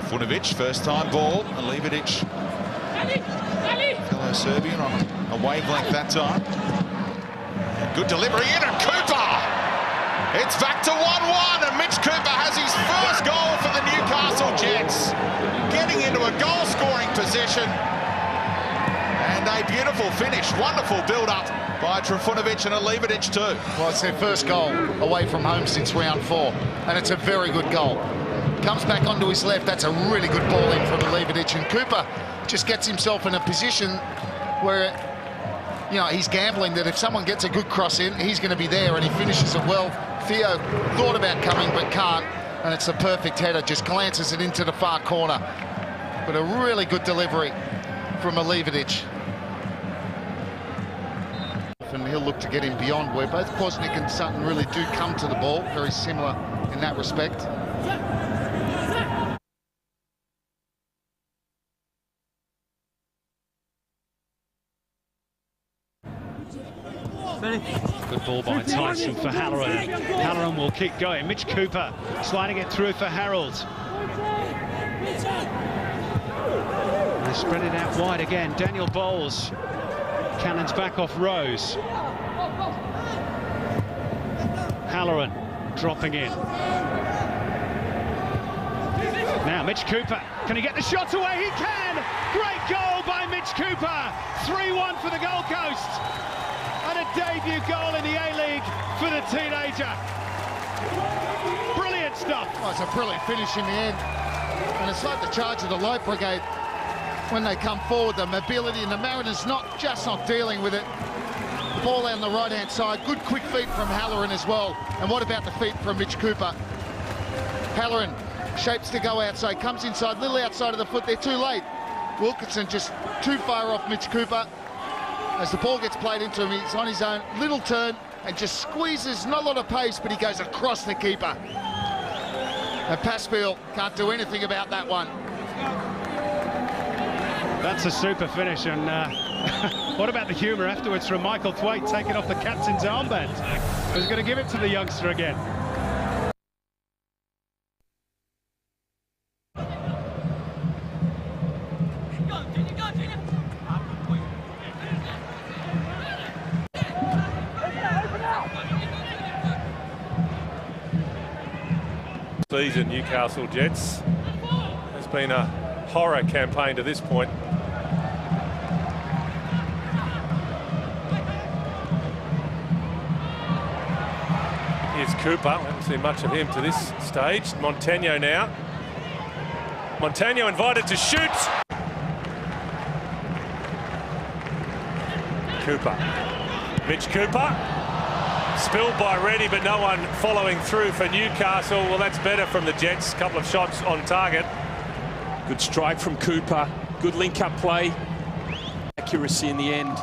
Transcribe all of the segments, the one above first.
Trifunovic, first time ball, and Levidic, fellow Serbian, on a wavelength that time. Good delivery in, and Cooper! It's back to 1-1, and Mitch Cooper has his first goal for the Newcastle Jets. Getting into a goal-scoring position. And a beautiful finish, wonderful build-up by Trifunovic and a Levidic too. Well, it's their first goal away from home since round 4, and it's a very good goal. Comes back onto his left, that's a really good ball in from Levidic, and Cooper just gets himself in a position where, you know, he's gambling that if someone gets a good cross in, he's going to be there, and he finishes it well. Theo thought about coming but can't, and it's a perfect header, just glances it into the far corner. But a really good delivery from Levidic. And he'll look to get him beyond, where both Kwasnik and Sutton really do come to the ball, very similar in that respect. Good ball by Tyson for Halloran. Halloran will keep going. Mitch Cooper sliding it through for Harold. They spread it out wide again. Daniel Bowles. Cannons back off Rose. Halloran dropping in. Now Mitch Cooper. Can he get the shot away? He can! Great goal by Mitch Cooper. 3-1 for the Gold Coast. And a debut goal in the A-League for the teenager. Brilliant stuff. Oh, it's a brilliant finish in the end. And it's like the charge of the Light Brigade when they come forward, the mobility, and the Mariners not dealing with it. The ball down the right-hand side. Good quick feet from Halloran as well. And what about the feet from Mitch Cooper? Halloran shapes to go outside, comes inside, little outside of the foot. They're too late. Wilkinson just too far off Mitch Cooper. As the ball gets played into him, he's on his own, little turn, and just squeezes, not a lot of pace, but he goes across the keeper. And Passpiel can't do anything about that one. That's a super finish, and what about the humour afterwards from Michael Thwaite taking off the captain's armband? He's going to give it to the youngster again. Season Newcastle Jets. It's been a horror campaign to this point. Here's Cooper. We haven't seen much of him to this stage. Montano now. Montano invited to shoot. Cooper. Mitch Cooper. Spilled by Reddy, but no one following through for Newcastle. Well, that's better from the Jets. A couple of shots on target. Good strike from Cooper. Good link-up play. Accuracy in the end.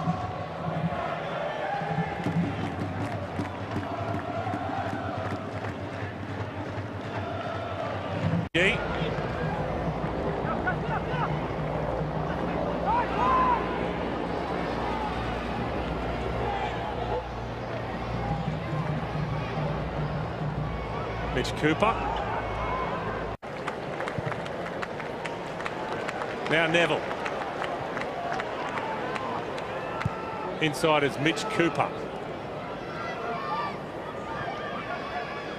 Mitch Cooper. Now Neville. Inside is Mitch Cooper.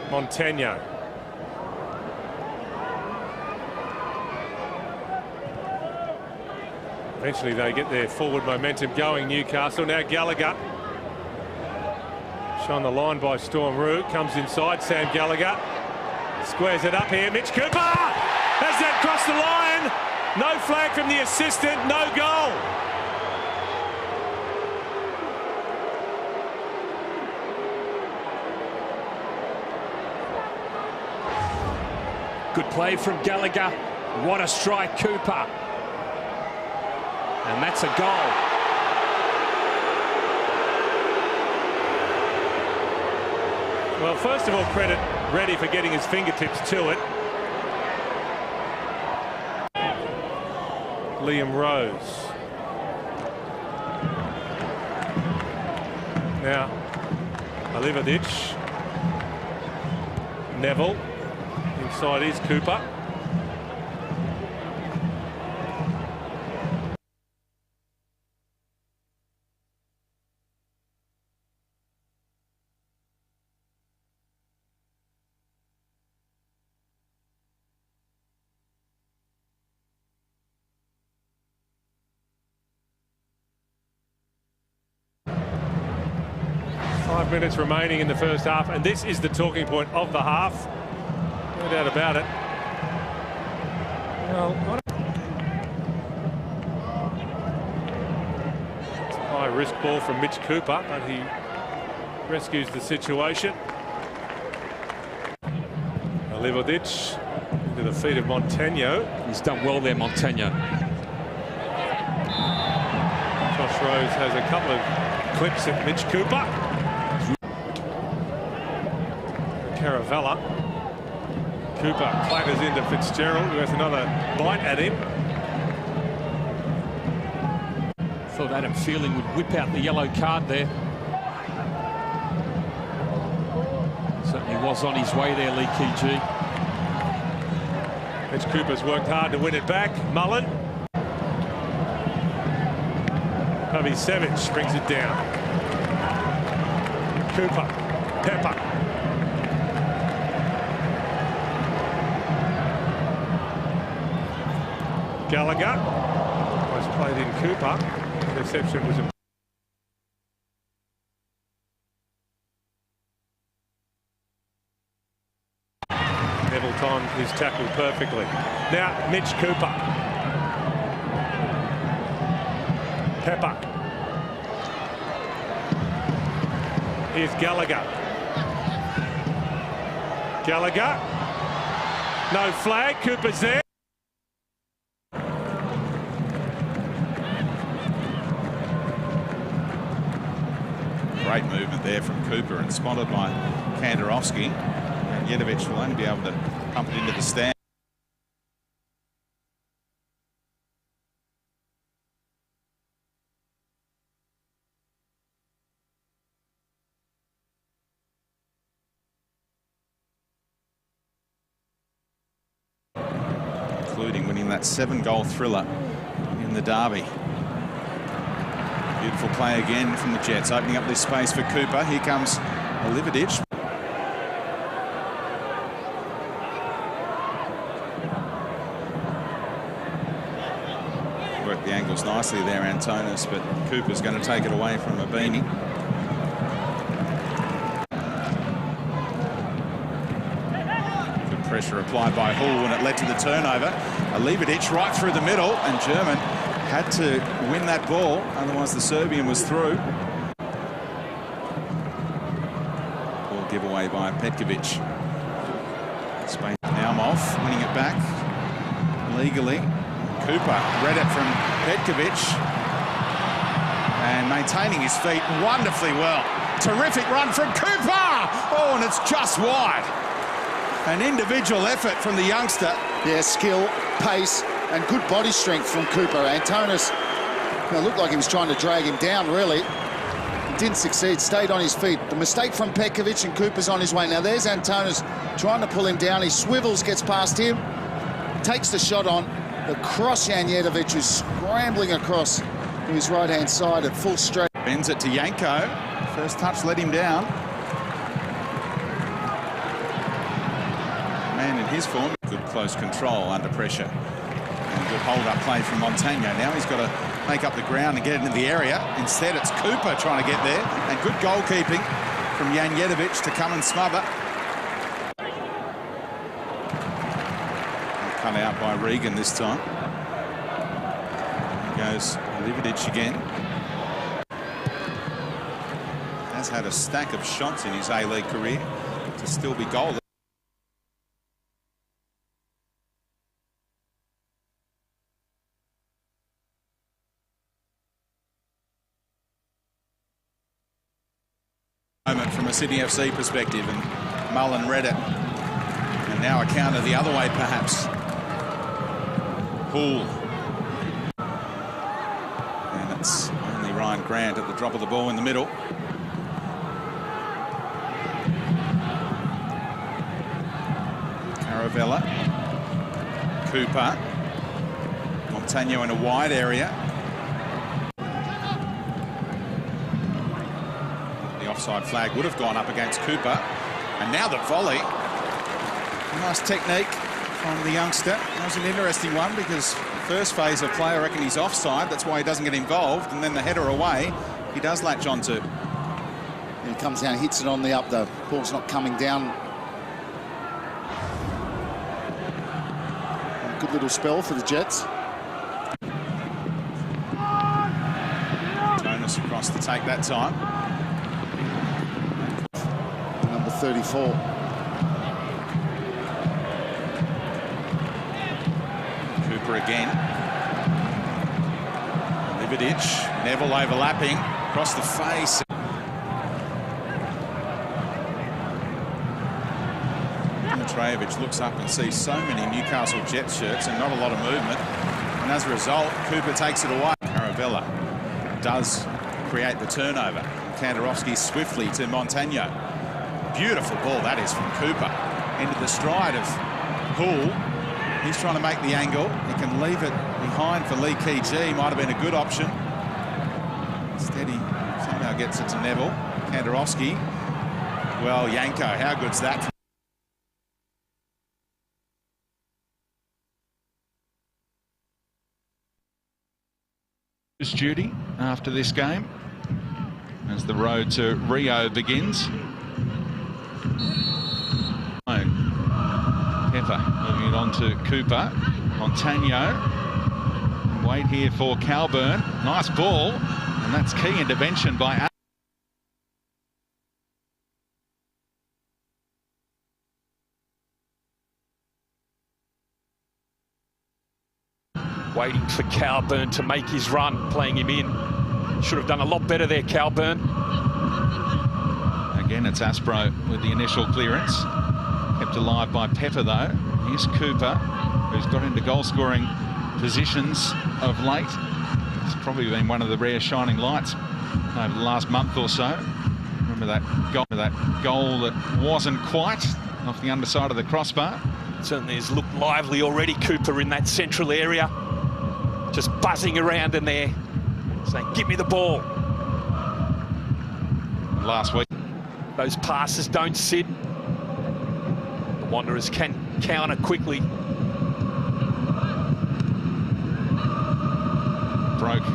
Montano. Eventually they get their forward momentum going, Newcastle. Now Gallagher. Shown the line by Storm Root. Comes inside, Sam Gallagher. Squares it up here, Mitch Cooper! Has that crossed the line? No flag from the assistant, no goal. Good play from Gallagher. What a strike, Cooper. And that's a goal. Well, first of all, credit Reddy for getting his fingertips to it. Liam Rose. Now, Levidic. Neville. Inside is Cooper. 5 minutes remaining in the first half, and this is the talking point of the half. No doubt about it. Well, it's a high-risk ball from Mitch Cooper, but he rescues the situation. Livodic into the feet of Montano. He's done well there, Montano. Josh Rose has a couple of clips at Mitch Cooper. Caravella. Cooper clatters into Fitzgerald, who has another bite at him. Thought Adam Feeling would whip out the yellow card there. Certainly was on his way there, Lee Kee. Mitch Cooper's worked hard to win it back. Mullen. Savage brings it down. Cooper. Pepper. Gallagher. Was played in Cooper. The reception was a timed his tackle perfectly. Now Mitch Cooper. Pepper. Here's Gallagher. Gallagher. No flag. Cooper's there. Great movement there from Cooper and spotted by Kandarovski. Jedovich will only be able to pump it into the stand. Including winning that 7-goal thriller in the derby. Beautiful play again from the Jets, opening up this space for Cooper. Here comes Livodic. Worked the angles nicely there, Antonis, but Cooper's going to take it away from Mabini. Good pressure applied by Hull when it led to the turnover. Livodic right through the middle, and German had to win that ball, otherwise the Serbian was through. Ball giveaway by Petkovic. Spain now off, winning it back legally. Cooper read it from Petkovic and maintaining his feet wonderfully well. Terrific run from Cooper! Oh, and it's just wide. An individual effort from the youngster. Yeah, skill, pace, and good body strength from Cooper. Antonis, it looked like he was trying to drag him down, really. He didn't succeed, stayed on his feet. The mistake from Petkovic, and Cooper's on his way. Now there's Antonis trying to pull him down. He swivels, gets past him, takes the shot on. The cross, Jedovich is scrambling across to his right-hand side at full straight. Bends it to Yanko. First touch let him down. Man in his form. Good close control under pressure. And good hold-up play from Montano. Now he's got to make up the ground and get it into the area. Instead, it's Cooper trying to get there. And good goalkeeping from Jedovich to come and smother. Cut out by Regan this time. Here goes Livodic again. Has had a stack of shots in his A-League career to still be goalless. Moment from a Sydney FC perspective, and Mullen read it. And now a counter the other way, perhaps. Hull. And it's only Ryan Grant at the drop of the ball in the middle. Caravella. Cooper. Montano in a wide area. The offside flag would have gone up against Cooper. And now the volley. Nice technique from the youngster. That was an interesting one because first phase of play, I reckon he's offside. That's why he doesn't get involved. And then the header away, he does latch onto. He comes down, hits it on the up, though. Ball's not coming down. Good little spell for the Jets. Jonas across to take that time. Number 34. Cooper again. Liverdic, Neville overlapping across the face. Trajovic looks up and sees so many Newcastle Jets shirts and not a lot of movement. And as a result, Cooper takes it away. Caravella does create the turnover. Kandarovski swiftly to Montagno. Beautiful ball that is from Cooper. Into the stride of Houle. He's trying to make the angle. He can leave it behind for Lee Kee-Jee. Might have been a good option. Instead, he somehow gets it to Neville. Kandarovski. Well, Yanko, how good's that? Duty after this game as the road to Rio begins. Pepper moving it on to Cooper. Montagno. Wait here for Calburn. Nice ball, and that's key intervention by Waiting for Calburn to make his run, playing him in. Should have done a lot better there, Calburn. Again, it's Aspro with the initial clearance. Kept alive by Pepper, though. Here's Cooper, who's got into goal-scoring positions of late. It's probably been one of the rare shining lights over the last month or so. Remember that goal that wasn't quite off the underside of the crossbar. Certainly has looked lively already, Cooper, in that central area. Just buzzing around in there, saying, give me the ball. Last week. Those passes don't sit. The Wanderers can counter quickly. Broke.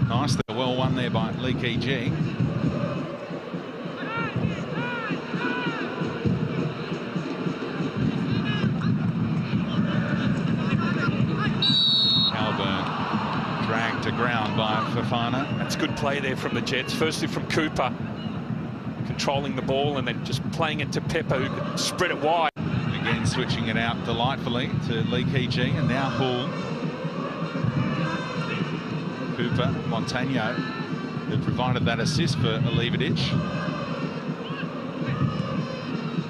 Nice. Well won there by Lee Kee-Jee. Dragged to ground by Fofana. That's good play there from the Jets. Firstly from Cooper, controlling the ball and then just playing it to Pepper, who could spread it wide. Again, switching it out delightfully to Lee Kee-Jee, and now Houle. Cooper, Montagno, who provided that assist for Liverdic.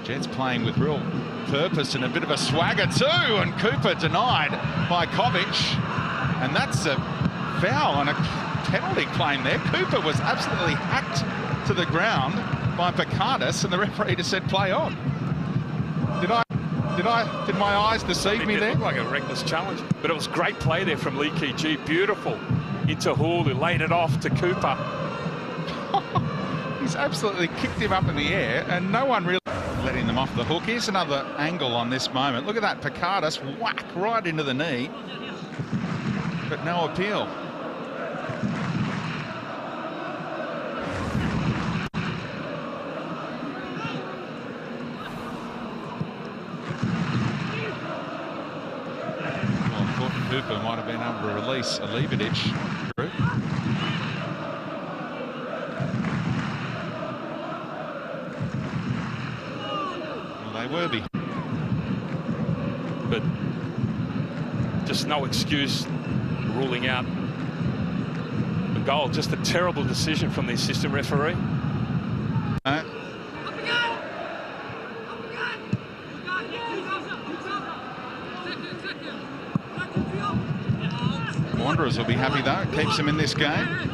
Jets playing with real purpose and a bit of a swagger too, and Cooper denied by Kovic. And that's a foul and a penalty claim there. Cooper was absolutely hacked to the ground by Picardus, and the referee just said play on. Did my eyes deceive me there? It looked like a reckless challenge, but it was great play there from Lee Kee-Jee. Beautiful into Houle, who laid it off to Cooper. He's absolutely kicked him up in the air, and no one really letting them off the hook. Here's another angle on this moment. Look at that, Picardus whack right into the knee. But no appeal. Well, I thought Cooper might have been able to release a Liverdic. Well, they were behind. But just no excuse ruling out the goal. Just a terrible decision from the assistant referee. Wanderers will be happy though. It keeps them in this game.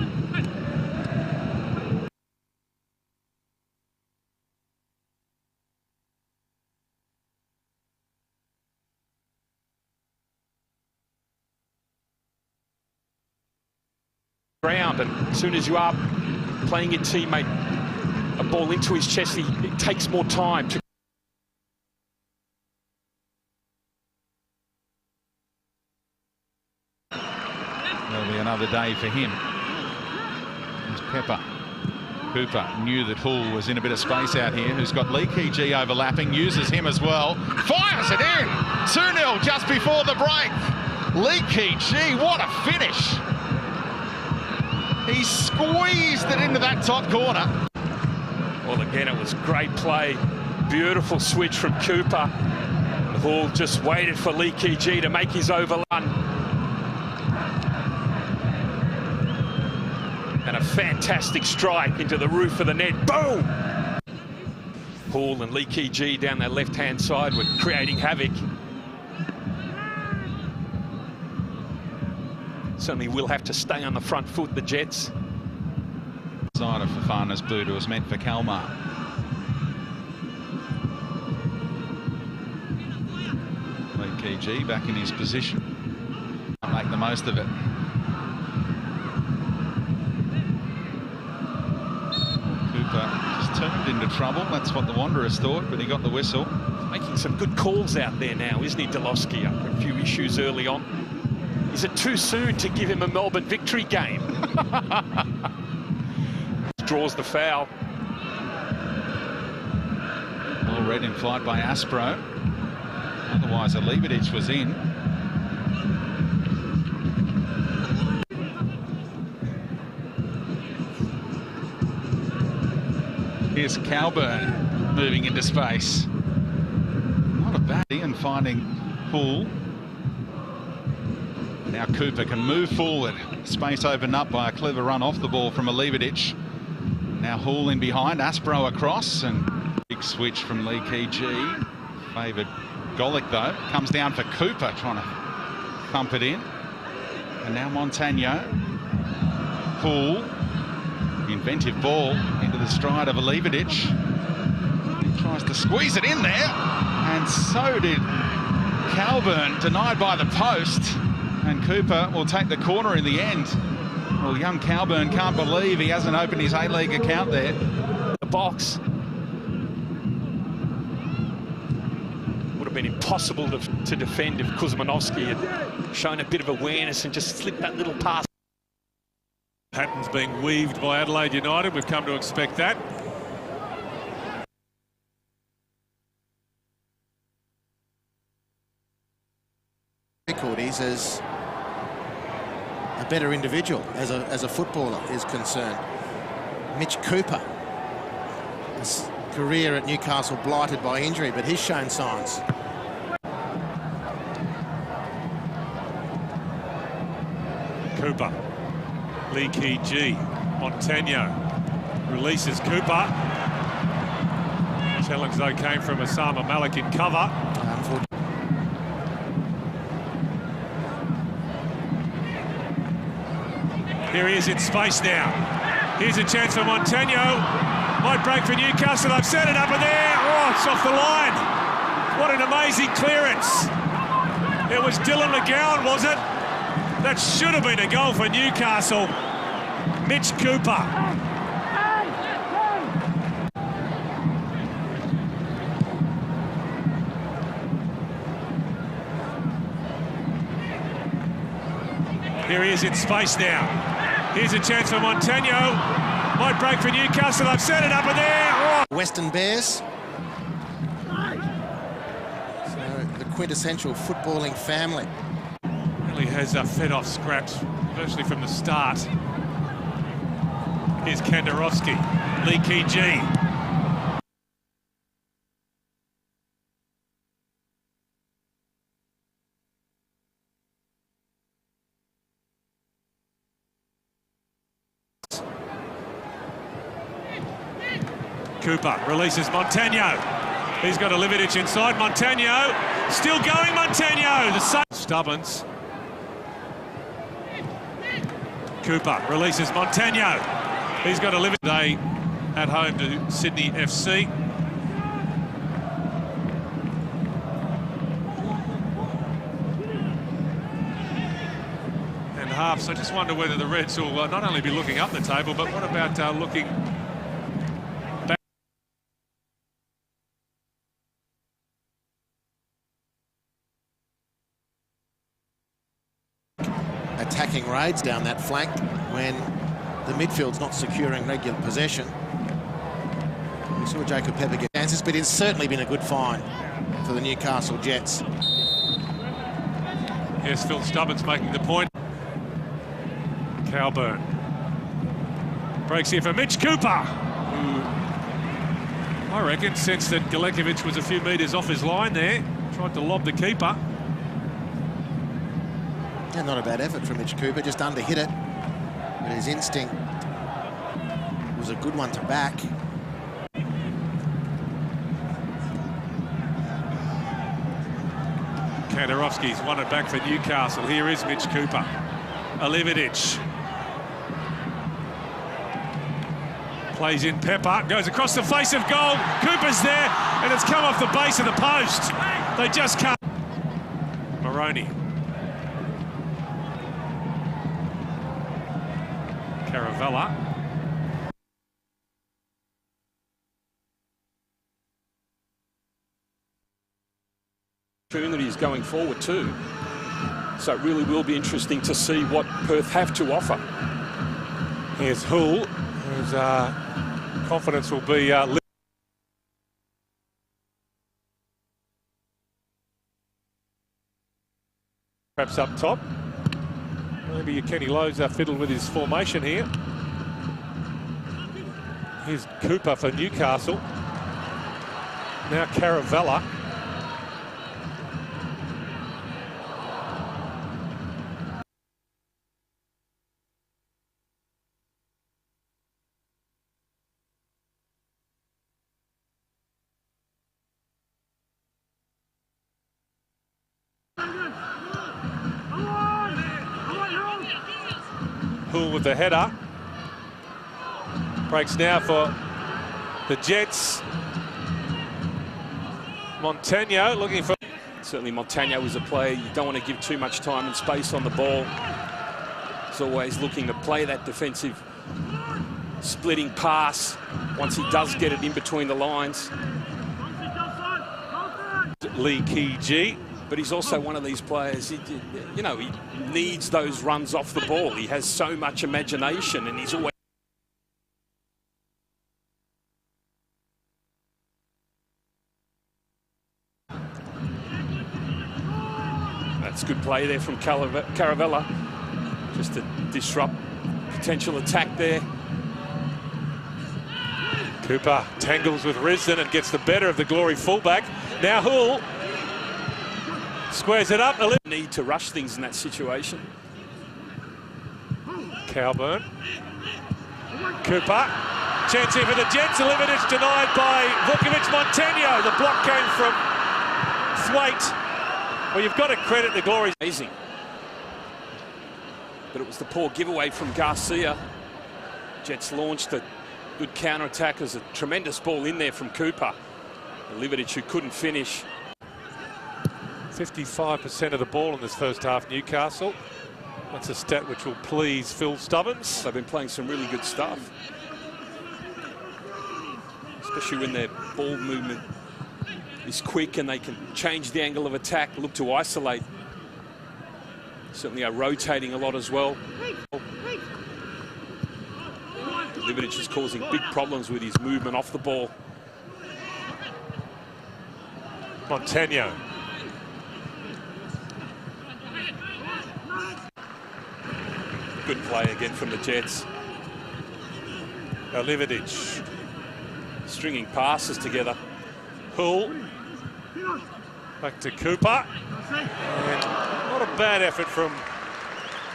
Ground, and as soon as you are playing your teammate a ball into his chest, it takes more time to. There'll be another day for him. There's Pepper. Cooper knew that Hull was in a bit of space out here, who's got Lee Key overlapping, uses him as well. Fires it in! 2-0 just before the break. Lee Key, what a finish! He squeezed it into that top corner. Well, again, it was great play. Beautiful switch from Cooper. Hull just waited for Lee Key to make his overrun. And a fantastic strike into the roof of the net. Boom! Hull and Lee Key down that left-hand side were creating havoc. Certainly will have to stay on the front foot, the Jets. Side of Fafana's boot, it was meant for Kalmar. Lee Key back in his position. Can't make the most of it. Cooper just turned into trouble. That's what the Wanderers thought, but he got the whistle. Making some good calls out there now, isn't he, Dolowski? After a few issues early on. Is it too soon to give him a Melbourne victory game? Draws the foul. Well read in flight by Aspro. Otherwise, a Leibovich was in. Here's Cowburn moving into space. Not a bad and finding Hull. Now Cooper can move forward. Space opened up by a clever run off the ball from a Leibovich. Now Hull in behind, Aspro across, and big switch from Lee Key. Favoured Golic though, comes down for Cooper, trying to thump it in. And now Montagno. Hull, inventive ball into the stride of a Leibovich. He tries to squeeze it in there, and so did Cowburn, denied by the post. And Cooper will take the corner in the end. Well, young Cowburn can't believe he hasn't opened his A-League account there. The box. Would have been impossible to defend if Kuzmanovsky had shown a bit of awareness and just slipped that little pass. Patterns being weaved by Adelaide United. We've come to expect that. Difficulties as a better individual, as a footballer is concerned. Mitch Cooper, his career at Newcastle blighted by injury, but he's shown signs. Cooper, Lee Key, Montagno releases Cooper. Challenge though came from Osama Malik in cover. Here he is in space now. Here's a chance for Montagno. Might break for Newcastle. They've set it up in there. Oh, it's off the line. What an amazing clearance. It was Dylan McGowan, was it? That should have been a goal for Newcastle. Mitch Cooper. Here he is in space now. Here's a chance for Montagno. Might break for Newcastle. They've set it up in there. Oh. Western Bears. So the quintessential footballing family. Really has fed off scraps virtually from the start. Here's Kandarovski, Lee Key. Cooper releases Montagno. He's got a Leibovich inside. Montagno still going. Montagno, the same. Stubbins. Cooper releases Montagno. He's got a Leibovich day at home to Sydney FC. And half. So I just wonder whether the Reds will not only be looking up the table, but what about looking back? Attacking raids down that flank when the midfield's not securing regular possession. We saw Jacob Pepper get chances, but it's certainly been a good find for the Newcastle Jets. Here's Phil Stubbins making the point. Calburn. Breaks here for Mitch Cooper, who I reckon sensed that Galekovic was a few metres off his line there. Tried to lob the keeper. And not a bad effort from Mitch Cooper, just under-hit it. But his instinct was a good one to back. Kandarovski's won it back for Newcastle. Here is Mitch Cooper. Alividic. Plays in Pepper, goes across the face of goal. Cooper's there, and it's come off the base of the post. They just can't. Maroney. Caravella. Opportunities going forward too. So it really will be interesting to see what Perth have to offer. Here's Hull, whose confidence will be perhaps up top. Maybe Kenny Lowe's fiddled with his formation here. Here's Cooper for Newcastle. Now Caravella. Hull with the header. Breaks now for the Jets. Montagno looking for... Certainly Montagno is a player you don't want to give too much time and space on the ball. He's always looking to play that defensive splitting pass once he does get it in between the lines. Lee Key. But he's also one of these players, you know, he needs those runs off the ball. He has so much imagination, and he's always... That's good play there from Caravella, just to disrupt potential attack there. Cooper tangles with Risdon and gets the better of the Glory fullback. Now Hull squares it up. Need to rush things in that situation. Calburn. Cooper. Chance here for the Jets. Alividic denied by Vukovic. Montagno. The block came from Thwaite. Well, you've got to credit the Glory. Amazing. But it was the poor giveaway from Garcia. Jets launched a good counter-attack. There's a tremendous ball in there from Cooper. Alividic, who couldn't finish. 55% of the ball in this first half, Newcastle. That's a stat which will please Phil Stubbins. They've been playing some really good stuff. Especially when their ball movement is quick and they can change the angle of attack, look to isolate. Certainly are rotating a lot as well. Alividic is causing big problems with his movement off the ball. Montagno. Good play again from the Jets. Alividic. Stringing passes together. Hull. Back to Cooper. And not a bad effort from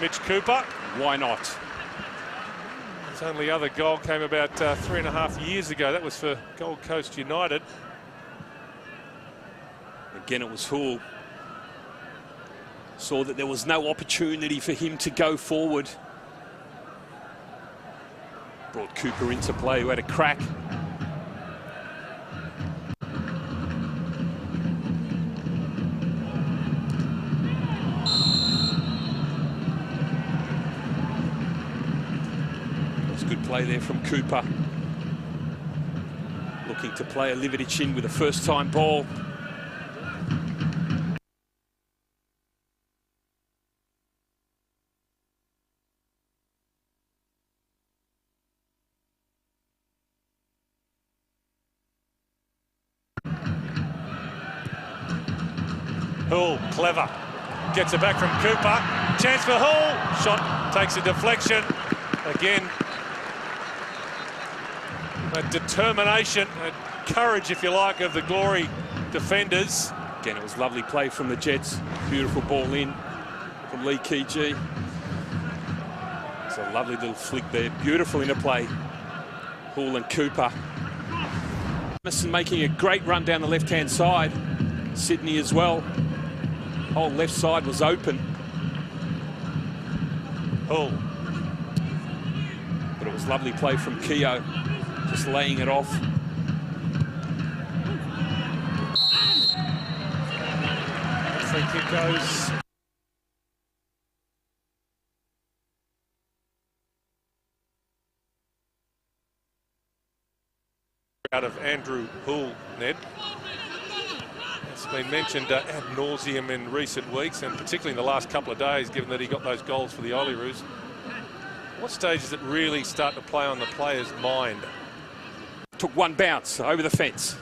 Mitch Cooper. Why not? His only other goal came about 3.5 years ago. That was for Gold Coast United. Again, it was Hull. Saw that there was no opportunity for him to go forward. Brought Cooper into play, who had a crack. It was a good play there from Cooper. Looking to play Alividic in with a first-time ball. Hull, clever. Gets it back from Cooper. Chance for Hull. Shot takes a deflection. Again, a determination, a courage, if you like, of the Glory defenders. Again, it was lovely play from the Jets. Beautiful ball in from Lee Kee-Gee. It's a lovely little flick there. Beautiful interplay. Hull and Cooper. Emerson making a great run down the left-hand side. Sydney as well. Whole left side was open. Hull. But it was lovely play from Keogh, just laying it off. Free kick goes. Out of Andrew Hull, Ned. It's been mentioned ad nauseum in recent weeks, and particularly in the last couple of days, given that he got those goals for the Olyroos. What stage does it really start to play on the player's mind? Took one bounce over the fence.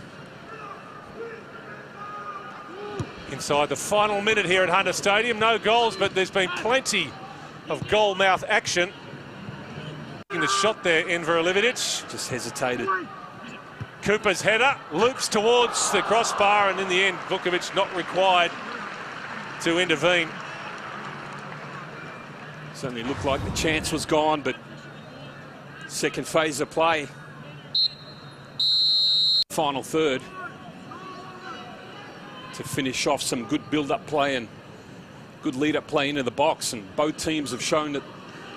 Inside the final minute here at Hunter Stadium, no goals, but there's been plenty of goal mouth action. The shot there, Enver Lividic. Just hesitated. Cooper's header loops towards the crossbar, and in the end, Vukovic not required to intervene. Certainly looked like the chance was gone, but second phase of play. Final third. To finish off some good build-up play and good lead-up play into the box, and both teams have shown that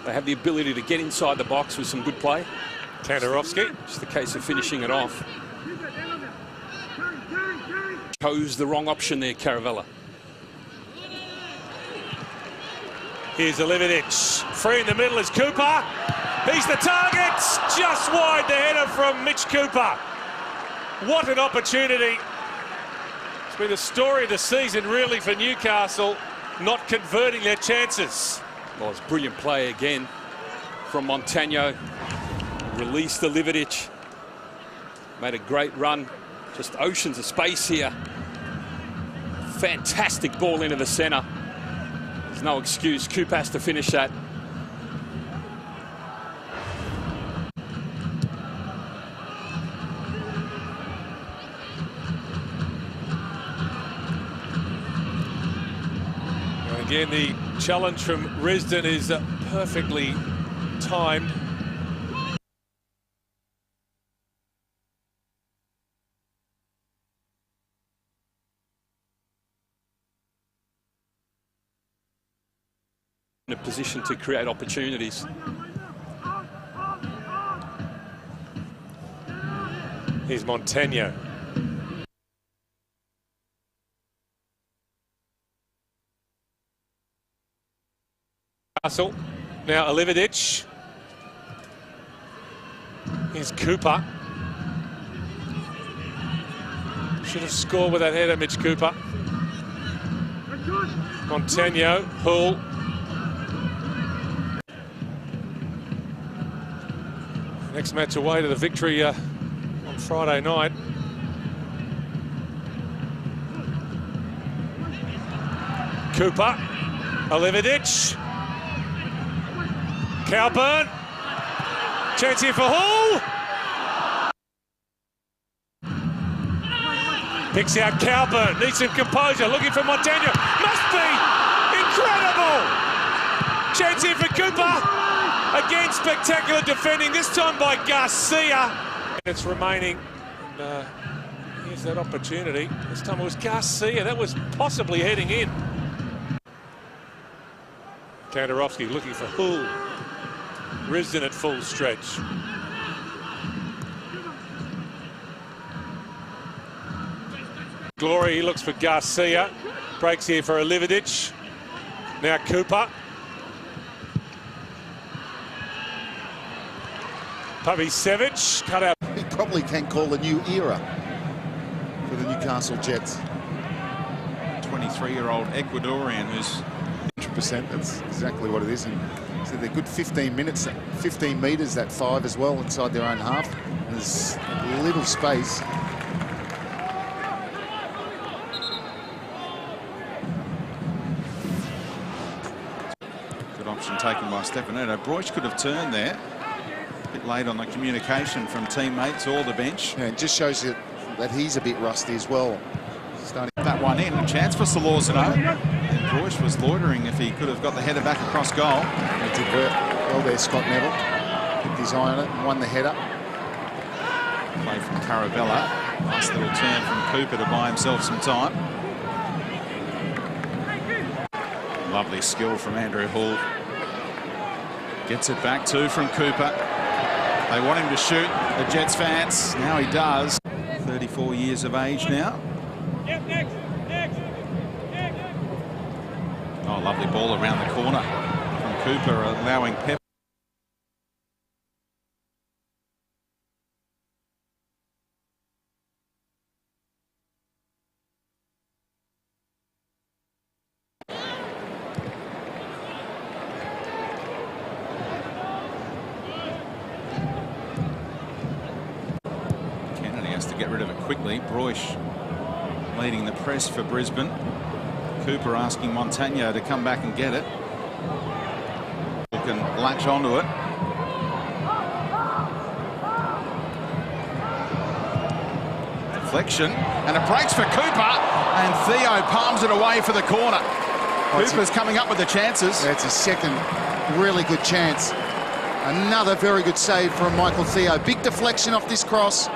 they have the ability to get inside the box with some good play. Tanderovski. Just the case of finishing it off. Chose the wrong option there, Caravella. Here's Lividic. Free in the middle is Cooper. He's the target. Just wide the header from Mitch Cooper. What an opportunity. It's been the story of the season, really, for Newcastle, not converting their chances. Well, it's brilliant play again from Montagno. Released the Lividic. Made a great run. Just oceans of space here. Fantastic ball into the centre. There's no excuse. Cooper has to finish that. And again, the challenge from Risdon is perfectly timed. In a position to create opportunities. Here's Montagno. Russell. Now Lividic. Here's Cooper. Should have scored with that header, Mitch Cooper. Montagno, Hull. Next match away to the victory on Friday night. Cooper, Lividic. Cowburn. Chance here for Hull. Picks out Cowburn. Needs some composure. Looking for Montagno. Must be incredible. Chance here for Cooper. Again, spectacular defending, this time by Garcia. It's remaining. And, here's that opportunity. This time it was Garcia. That was possibly heading in. Tanderovski looking for Hull. Risdon at full stretch. Glory, he looks for Garcia. Breaks here for Lividic. Now Cooper. Pavicevic cut out. He probably can call a new era for the Newcastle Jets. 23-year-old Ecuadorian who's 100%, that's exactly what it is. And so they're good 15 minutes, 15 metres, that 5 as well, inside their own half. And there's a little space. Good option taken by Stefanuto. Broich could have turned there. A bit late on the communication from teammates or the bench. Yeah, it just shows you that he's a bit rusty as well. Starting that one in. A chance for Solorzano. And Broich was loitering if he could have got the header back across goal. He did well there, Scott Neville. Kept his eye on it and won the header. Play from Caravella. Nice little turn from Cooper to buy himself some time. Lovely skill from Andrew Hall. Gets it back too from Cooper. They want him to shoot, the Jets fans. Now he does. 34 years of age now. Oh, lovely ball around the corner from Cooper, allowing Pep. To get rid of it quickly. Broich leading the press for Brisbane. Cooper asking Montagno to come back and get it. Can latch onto it. Deflection, and it breaks for Cooper, and Theo palms it away for the corner. Cooper's coming up with the chances. That's his second really good chance. Another very good save from Michael Theo. Big deflection off this cross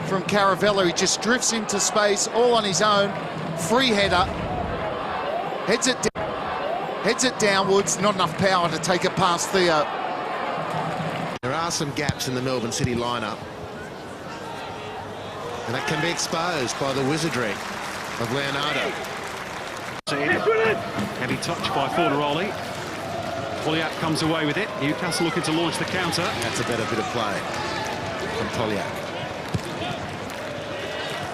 from Caravella. He just drifts into space all on his own. Free header. Heads it downwards. Not enough power to take it past Theo. There are some gaps in the Melbourne City lineup, and that can be exposed by the wizardry of Leonardo. Heavy touch by Fornaroli. Polyak comes away with it. Newcastle looking to launch the counter. That's a better bit of play from Polyak.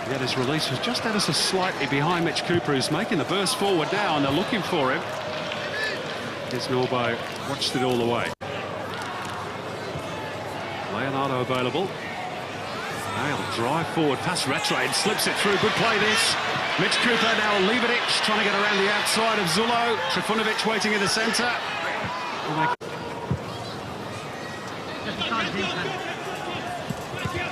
Yeah, his release was just ever so slightly behind Mitch Cooper, who's making the burst forward now, and they're looking for him. Here's Norbo, watched it all the way. Leonardo available. Now he'll drive forward past Rattray, slips it through. Good play this. Mitch Cooper now Leverich trying to get around the outside of Zullo. Trifunovic waiting in the centre.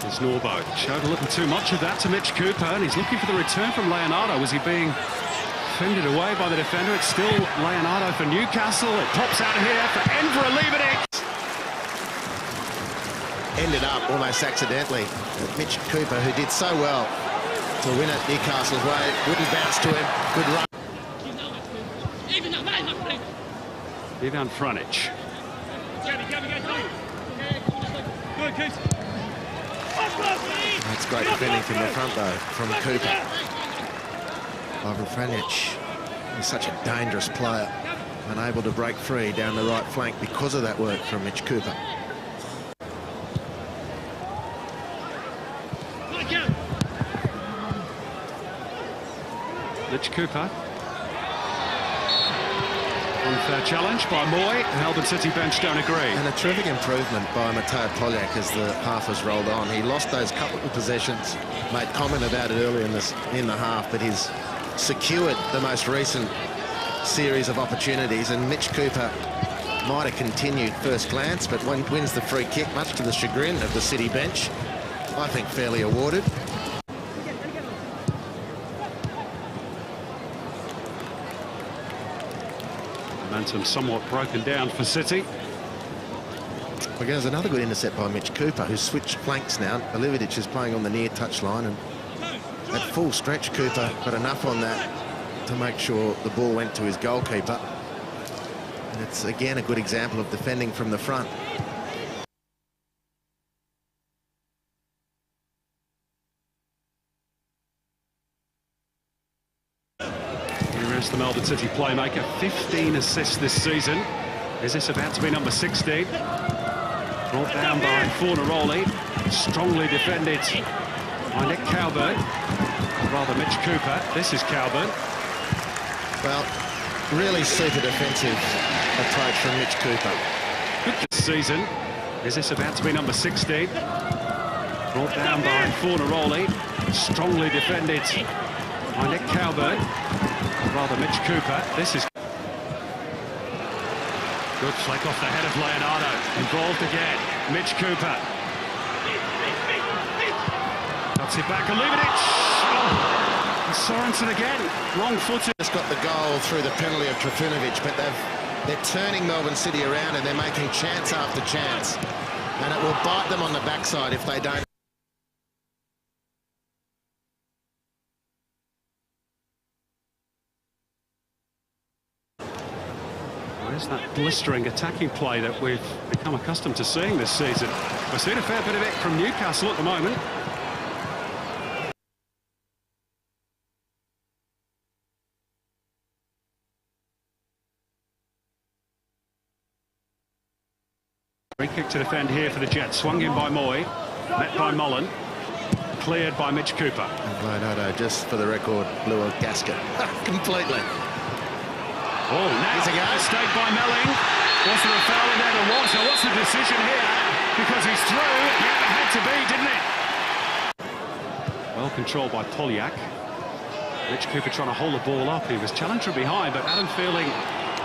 There's Norbo. Showed a little too much of that to Mitch Cooper, and he's looking for the return from Leonardo. Was he being fended away by the defender? It's still Leonardo for Newcastle. It pops out of here for Enver Leverich. Ended up almost accidentally. Mitch Cooper, who did so well to win it Newcastle's way, wouldn't bounce to him. Good run. Ivan Franic. That's great defending from the front, though, from Cooper. Ivan Franic is such a dangerous player, unable to break free down the right flank because of that work from Mitch Cooper. Mitch Cooper. Unfair challenge by Moy. Melbourne City bench don't agree. And a terrific improvement by Mateo Polyak as the half has rolled on. He lost those couple of possessions, made comment about it earlier in the half, but he's secured the most recent series of opportunities, and Mitch Cooper might have continued first glance, but wins the free kick, much to the chagrin of the City bench. I think fairly awarded. Momentum somewhat broken down for City. Well, there's another good intercept by Mitch Cooper, who's switched flanks now. Leverich is playing on the near touch line, and at full stretch, Cooper got enough on that to make sure the ball went to his goalkeeper. And it's again a good example of defending from the front. Here is the Melbourne City playmaker, 15 assists this season. Is this about to be number 16? Brought down by Fornaroli, strongly defended by Nick Cowburn. Rather Mitch Cooper. This is Cowburn. Well, really super defensive approach from Mitch Cooper. Good this season. Is this about to be number 16? Brought down by Fornaroli, strongly defended by Nick Cowburn. Rather Mitch Cooper. This is Good flick off the head of Leonardo. Involved again. Mitch Cooper. Cuts it back. Olivinic. Oh. And Sorensen again. Wrong footed. Just got the goal through the penalty of Trifunovic, but they're turning Melbourne City around and they're making chance after chance. And it will bite them on the backside if they don't. Where's that blistering attacking play that we've become accustomed to seeing this season? We're seeing a fair bit of it from Newcastle at the moment. Free kick to defend here for the Jets. Swung in by Moy, met by Mullen, cleared by Mitch Cooper. And Leonardo, just for the record, blew a gasket completely. Oh, now mistake by Melling. Was there a foul in there? There was. So what's the decision here? Because he's through. Yeah, it had to be, didn't it? Well controlled by Polyak. Mitch Cooper trying to hold the ball up. He was challenged from behind, but Adam feeling...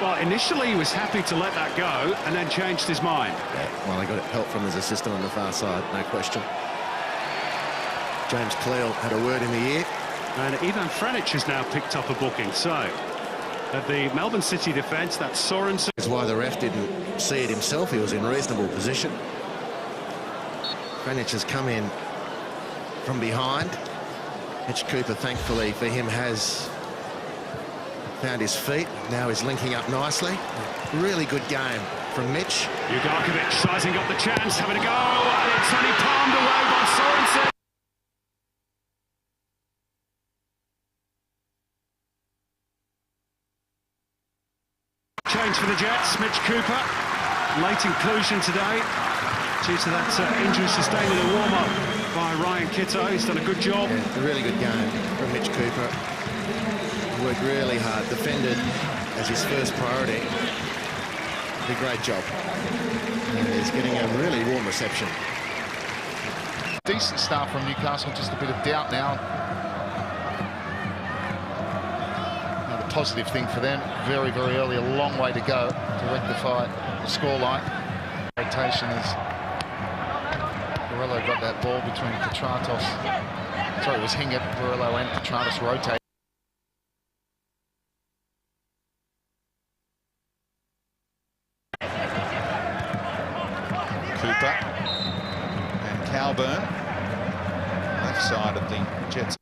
Well, initially he was happy to let that go and then changed his mind. Yeah, well, he got help from his assistant on the far side, no question. James Cleal had a word in the ear. And Ivan Franic has now picked up a booking. So, at the Melbourne City defence, that's Sorensen. That's why the ref didn't see it himself. He was in reasonable position. Franic has come in from behind. Mitch Cooper, thankfully for him, has found his feet. Now he's linking up nicely. Really good game from Mitch. Ugarkovic sizing up the chance, having a go, and it's only palmed away by Sorensen. Change for the Jets, Mitch Cooper. Late inclusion today due to that injury sustained in the warm-up by Ryan Kitto. He's done a good job. Yeah, a really good game from Mitch Cooper. Worked really hard, defended as his first priority. Did a great job. And he's getting a really warm reception. Decent start from Newcastle, just a bit of doubt now. Now the positive thing for them, very, very early, a long way to go to rectify the scoreline. Rotation is Borrello got that ball between Petratos. Sorry, it was Hingert, Borrello and Petratos rotate. Cooper and Calburn, left side of the Jets.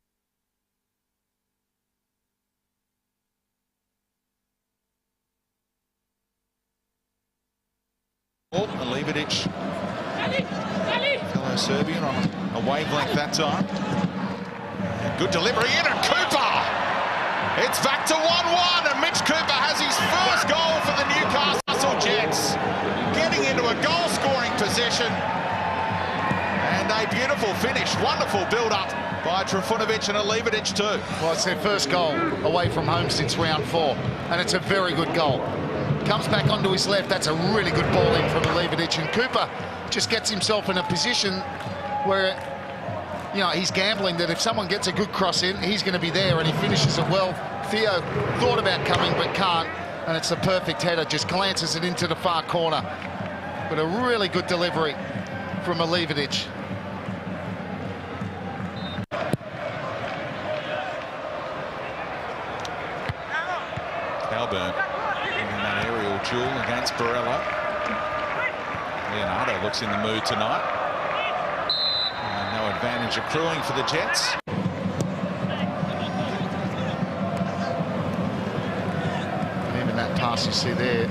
Oh, Olivinic, fellow Serbian on a wavelength that time. Good delivery in, and Cooper! It's back to 1-1, and Mitch Cooper has his first goal for the Newcastle Jets. Getting into a goal-scoring position. And a beautiful finish. Wonderful build-up by Trifunovic and Olivinic too. Well, it's their first goal away from home since round 4, and it's a very good goal. Comes back onto his left. That's a really good ball in from Olivinic, and Cooper just gets himself in a position where, you know, he's gambling that if someone gets a good cross in, he's going to be there, and he finishes it well. Theo thought about coming but can't, and it's a perfect header, just glances it into the far corner. But a really good delivery from Olivinic. Calburn in that aerial duel against Borrello. Leonardo looks in the mood tonight. No advantage accruing for the Jets. And even that pass you see there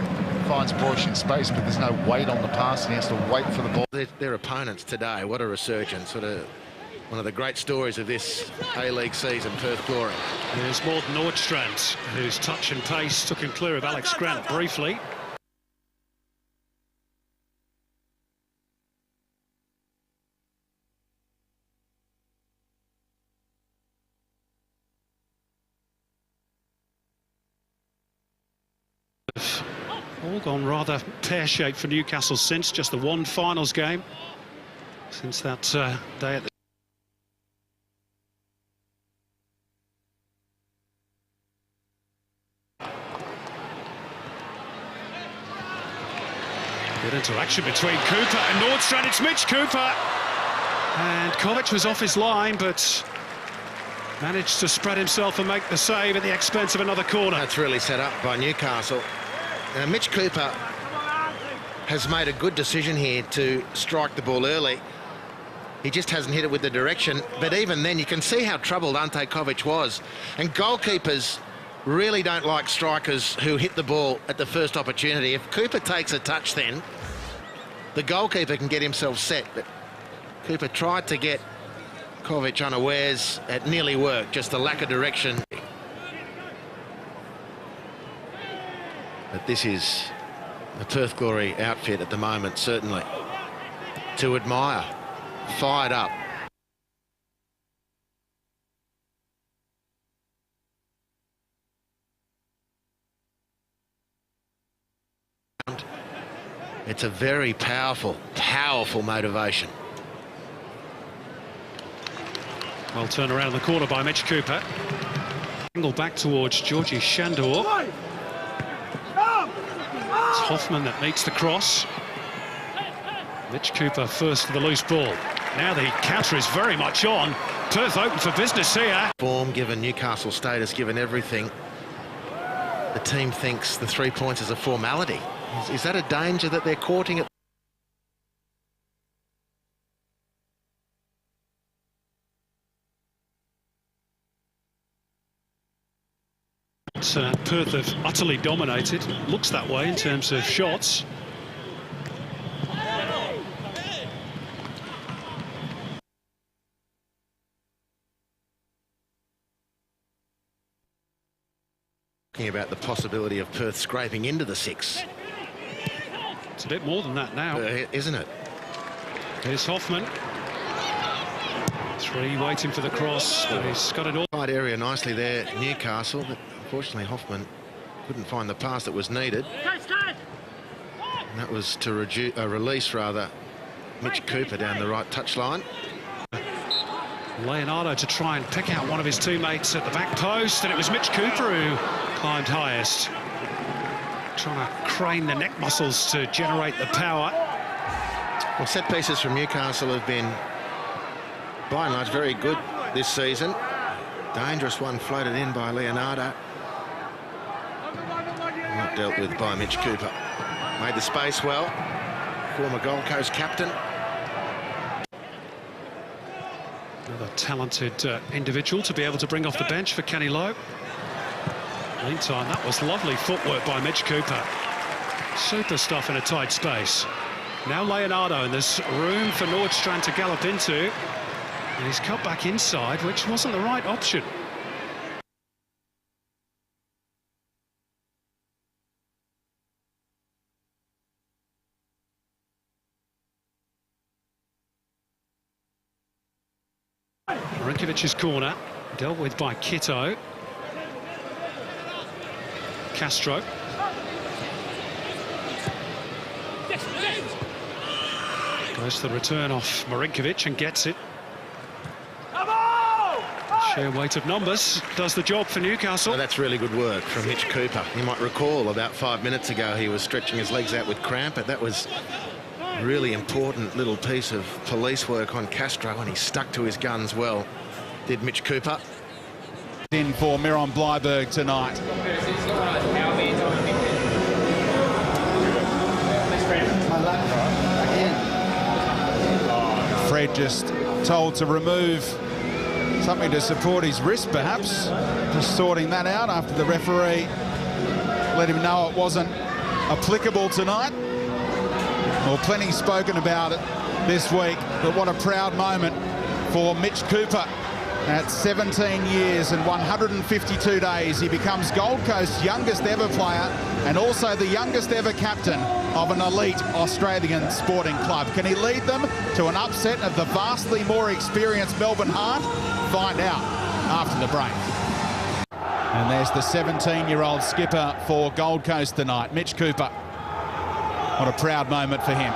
finds Boyce in space, but there's no weight on the pass, and he has to wait for the ball. Their opponents today, what a resurgence. Sort of one of the great stories of this A-League season, Perth Glory. There's Morten Nordstrand, whose touch and pace took him clear of Alex Grant briefly. All gone rather pear-shaped for Newcastle since just the one finals game since that day at the Good interaction between Cooper and Nordstrand. It's Mitch Cooper. And Kovic was off his line, but managed to spread himself and make the save at the expense of another corner. That's really set up by Newcastle. Now, Mitch Cooper has made a good decision here to strike the ball early. He just hasn't hit it with the direction. But even then, you can see how troubled Ante Kovic was. And goalkeepers really don't like strikers who hit the ball at the first opportunity. If Cooper takes a touch then, the goalkeeper can get himself set. But Cooper tried to get Kovic unawares. It nearly worked, just the lack of direction. But this is a Perth Glory outfit at the moment, certainly to admire. Fired up. It's a very powerful, powerful motivation. Well turned around in the corner by Mitch Cooper. Angle back towards Georgie Shandor. It's Hoffman that meets the cross. Mitch Cooper first to the loose ball. Now the counter is very much on. Perth open for business here. Form, given Newcastle status, given everything, the team thinks the 3 points is a formality. Is that a danger that they're courting it? Perth have utterly dominated. Looks that way in terms of shots. Talking about the possibility of Perth scraping into the 6. It's a bit more than that now. Isn't it? Here's Hoffman. 3 waiting for the cross, but he's got it all. Wide area nicely there, Newcastle, but unfortunately Hoffman couldn't find the pass that was needed. And that was to release, rather, Mitch Cooper down the right touchline. Leonardo to try and pick out one of his teammates at the back post, and it was Mitch Cooper who climbed highest. Trying to crane the neck muscles to generate the power. Well, set pieces from Newcastle have been, by and large, very good this season. Dangerous one floated in by Leonardo. Not dealt with by Mitch Cooper. Made the space well. Former Gold Coast captain. Another talented individual to be able to bring off the bench for Kenny Lowe. Meantime, that was lovely footwork by Mitch Cooper. Super stuff in a tight space. Now Leonardo, and there's room for Nordstrand to gallop into. And he's cut back inside, which wasn't the right option. Marinkovic's corner, dealt with by Kitto. Castro. Goes to the return off Marinkovic and gets it. Sheer weight of numbers does the job for Newcastle. Well, that's really good work from Mitch Cooper. You might recall about 5 minutes ago he was stretching his legs out with cramp, but that was a really important little piece of police work on Castro, and he stuck to his guns well, did Mitch Cooper. In for Miron Bleiberg tonight. Fred just told to remove something to support his wrist, perhaps. Just sorting that out after the referee let him know it wasn't applicable tonight. Well, plenty spoken about it this week, but what a proud moment for Mitch Cooper. At 17 years and 152 days, he becomes Gold Coast's youngest ever player and also the youngest ever captain of an elite Australian sporting club. Can he lead them to an upset of the vastly more experienced Melbourne Heart? Find out after the break. And there's the 17-year-old skipper for Gold Coast tonight, Mitch Cooper. What a proud moment for him.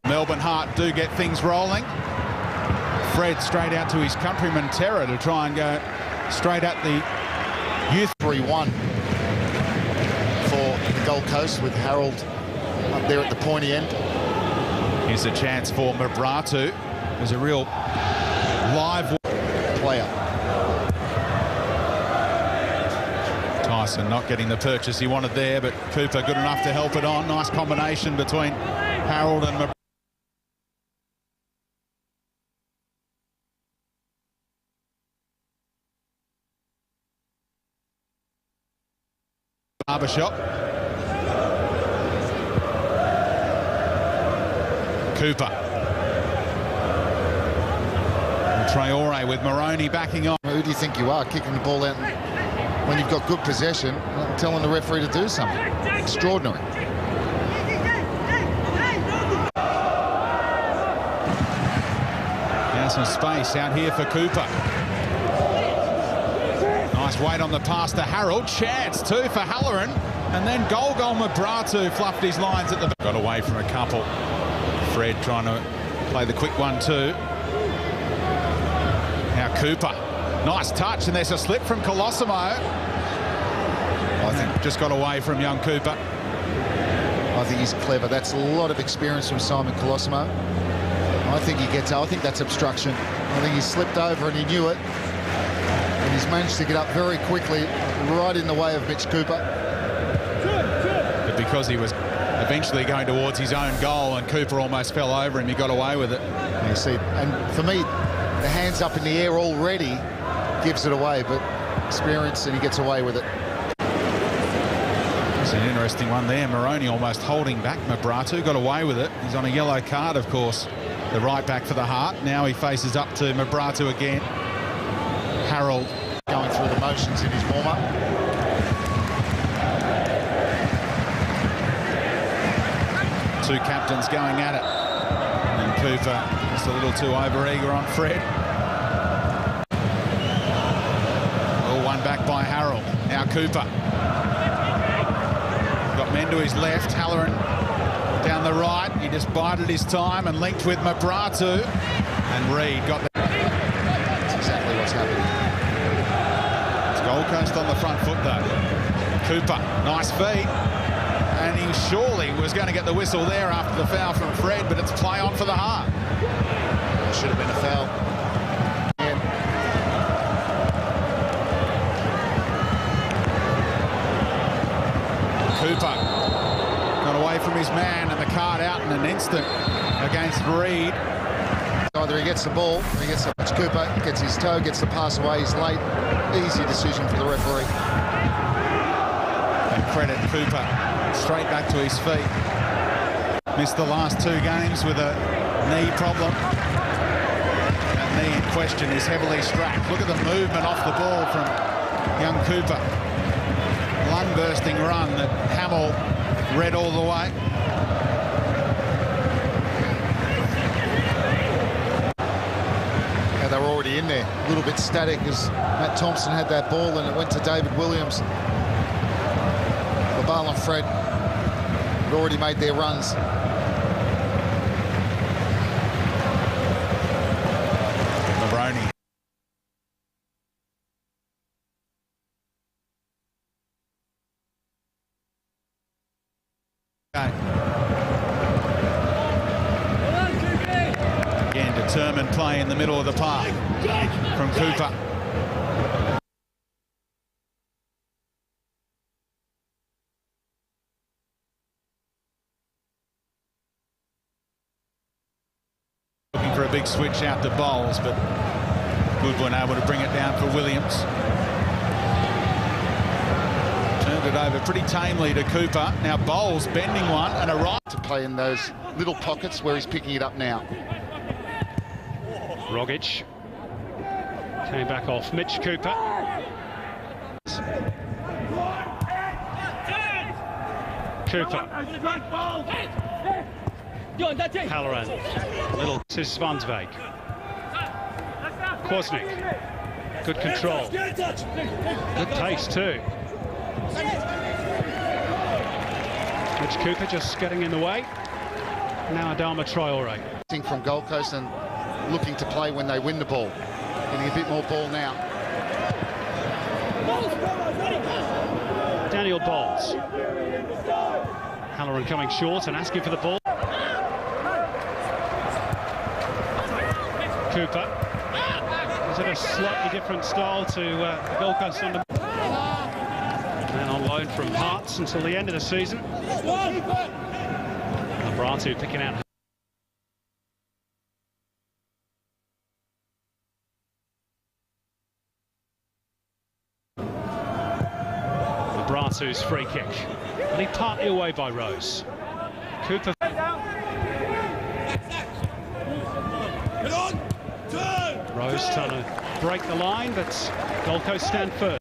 Melbourne Heart do get things rolling. Fred straight out to his countryman Terror to try and go straight at the youth. 3-1 for for the Gold Coast with Harold up there at the pointy end. Here's a chance for Mabratu. There's a real live player. Tyson not getting the purchase he wanted there, but Cooper good enough to help it on. Nice combination between Harold and Mabratu. Barbershop. Cooper. And Traore with Moroney backing on. Who do you think you are, kicking the ball out when you've got good possession, telling the referee to do something? Extraordinary. Now some space out here for Cooper. Nice weight on the pass to Harold. Chance too for Halloran. And then Mabratu fluffed his lines at the... Got away from a couple. Fred trying to play the quick one too. Now Cooper. Nice touch, and there's a slip from Colosimo. I think just got away from young Cooper. I think he's clever. That's a lot of experience from Simon Colosimo. I think he gets... I think that's obstruction. I think he slipped over and he knew it. And he's managed to get up very quickly, right in the way of Mitch Cooper. But because he was eventually going towards his own goal and Cooper almost fell over him, he got away with it. And you see, and for me, the hands up in the air already gives it away, but experience, and he gets away with it. It's an interesting one there. Moroney almost holding back Mabratu, got away with it. He's on a yellow card, of course. The right back for the Heart. Now he faces up to Mabratu again. Harold going through the motions in his warm-up. Two captains going at it. And Cooper just a little too over-eager on Fred. Well, one back by Harold. Now Cooper. Got men to his left. Halloran down the right. He just bided his time and linked with Mabratu. And Reid got the... That's exactly what's happening. Gold Coast on the front foot though. Cooper, nice feet. And he surely was going to get the whistle there after the foul from Fred, but it's play on for the Heart. It should have been a foul. Yeah. Cooper got away from his man and the card out in an instant against Reid. Either he gets the ball, or he gets the... Cooper gets his toe, gets the pass away, he's late. Easy decision for the referee. And credit Cooper straight back to his feet. Missed the last two games with a knee problem. That knee in question is heavily strapped. Look at the movement off the ball from young Cooper. Lung-bursting run that Hamill read all the way. They were already in there, a little bit static as Matt Thompson had that ball and it went to David Williams. Labal and Fred had already made their runs. Moroney. Again, determined play in the middle of the park from Cooper. Looking for a big switch out to Bowles, but Goodwin able to bring it down for Williams. Turned it over pretty tamely to Cooper. Now Bowles bending one and a right. To play in those little pockets where he's picking it up now. Rogic came back off Mitch Cooper. Cooper. Halloran. Little to Svansvik. Kwasnik. Good control. Good pace too. Mitch Cooper just getting in the way. Now Adama Traore. From Gold Coast and looking to play when they win the ball. Getting a bit more ball now. Daniel Bowles. Halloran coming short and asking for the ball. Cooper. Is it a slightly different style to the Gold Coast under? And on loan from Hearts until the end of the season. Bratu picking out. Bratu's free kick. And he partly away by Rose. Cooper. Rose trying to break the line, but Gold Coast stand first.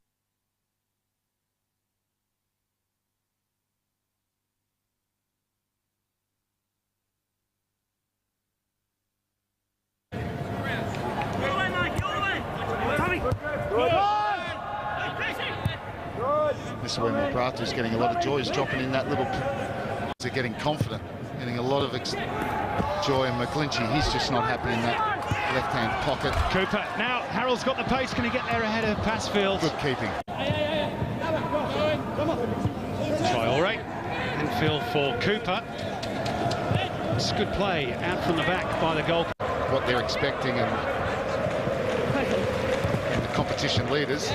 This is when Bratu's getting a lot of joy. He's dropping in that little... They're getting confident, getting a lot of joy. And McClinchy, he's just not happy in that left-hand pocket. Cooper, now Harold's got the pace. Can he get there ahead of Passfield? Good keeping. Traore, infield for Cooper. It's good play out from the back by the goal. What they're expecting and the competition leaders.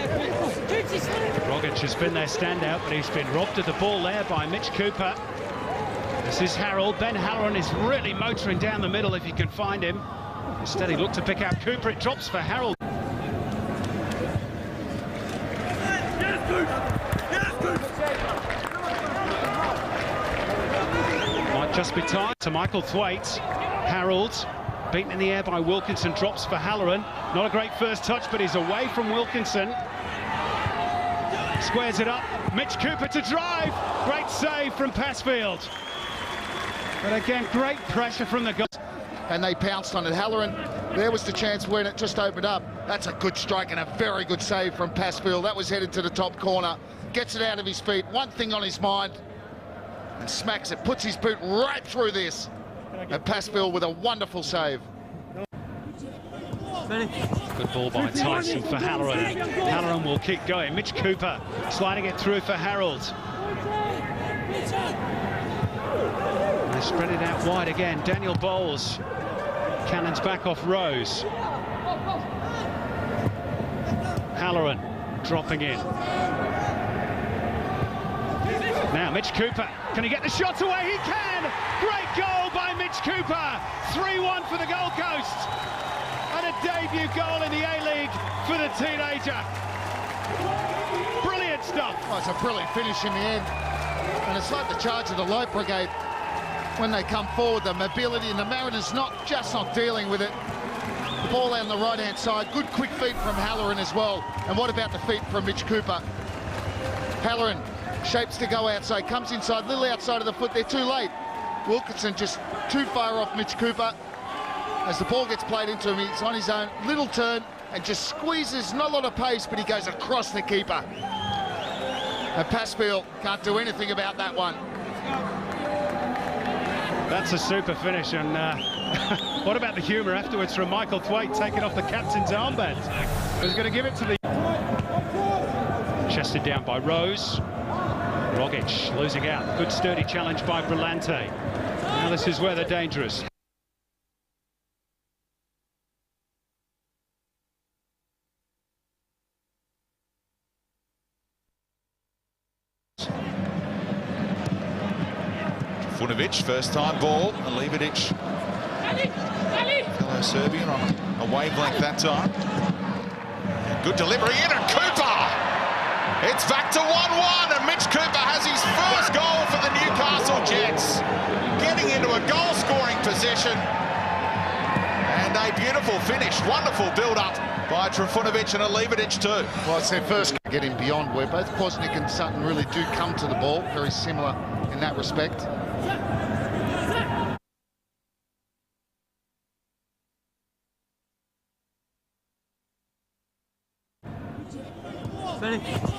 Rogic has been their standout, but he's been robbed of the ball there by Mitch Cooper. This is Harold. Ben Halloran is really motoring down the middle if he can find him. Instead, he looked to pick out Cooper. It drops for Harold. Might just be tied to Michael Thwaite. Harold, beaten in the air by Wilkinson, drops for Halloran. Not a great first touch, but he's away from Wilkinson. Squares it up. Mitch Cooper to drive. Great save from Passfield. But again, great pressure from the goal. And they pounced on it. Halloran, there was the chance when it just opened up. That's a good strike and a very good save from Passfield. That was headed to the top corner. Gets it out of his feet. One thing on his mind. And smacks it. Puts his boot right through this. And Passfield with a wonderful save. Good ball by Tyson for Halloran. Halloran will keep going. Mitch Cooper sliding it through for Harold. They spread it out wide again. Daniel Bowles. Cannons back off Rose. Halloran dropping in. Now Mitch Cooper. Can he get the shot away? He can! Great goal by Mitch Cooper. 3-1 for the Gold Coast. And a debut goal in the A-League for the teenager. Brilliant stuff. Oh, it's a brilliant finish in the end. And it's like the charge of the Light Brigade. When they come forward, the mobility, and the Mariners not dealing with it. The ball on the right-hand side. Good quick feet from Halloran as well. And what about the feet from Mitch Cooper? Halloran shapes to go outside, comes inside, little outside of the foot. They're too late. Wilkinson just too far off Mitch Cooper. As the ball gets played into him, he's on his own, little turn, and just squeezes, not a lot of pace, but he goes across the keeper. And Passfield can't do anything about that one. That's a super finish, and what about the humour afterwards from Michael Thwaite taking off the captain's armband? He's going to give it to the... Chested down by Rose. Rogic losing out. Good sturdy challenge by Brillante. Now this is where they're dangerous. Trifunovic, first time ball, and Levidic, fellow Serbian, on a wavelength that time. Good delivery in, and Cooper! It's back to 1-1, and Mitch Cooper has his first goal for the Newcastle Jets. Getting into a goal-scoring position. And a beautiful finish, wonderful build-up by Trifunovic and Levidic too. Well, it's their first getting beyond where both Kwasnik and Sutton really do come to the ball. Very similar in that respect.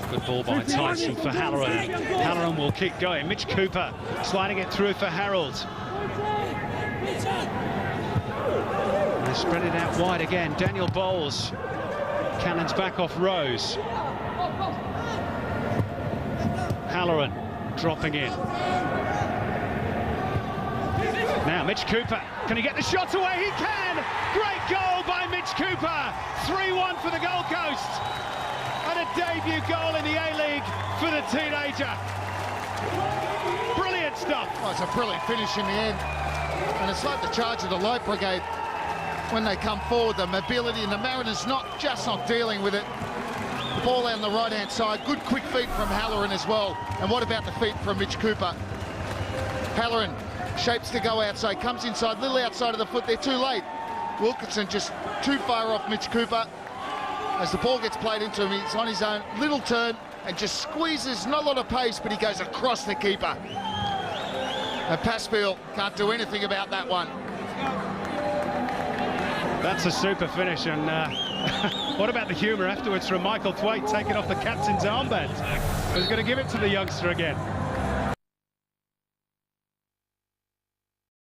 Good ball by Tyson for Halloran. Halloran will keep going. Mitch Cooper sliding it through for Harold. They spread it out wide again. Daniel Bowles. Cannons back off Rose. Halloran dropping in. Now Mitch Cooper, can he get the shot away? He can! Great goal by Mitch Cooper! 3-1 for the Gold Coast. And a debut goal in the A-League for the teenager. Brilliant stuff. Oh, it's a brilliant finish in the end. And it's like the charge of the Light Brigade. When they come forward, the mobility, and the Mariners not dealing with it. The ball down the right-hand side. Good quick feet from Halloran as well. And what about the feet from Mitch Cooper? Halloran shapes to go outside, comes inside, little outside of the foot. They're too late. Wilkinson just too far off Mitch Cooper. As the ball gets played into him, he's on his own, little turn, and just squeezes, not a lot of pace, but he goes across the keeper. And Passpiel can't do anything about that one. That's a super finish, and what about the humour afterwards from Michael Thwaite taking off the captain's armband? He's going to give it to the youngster again.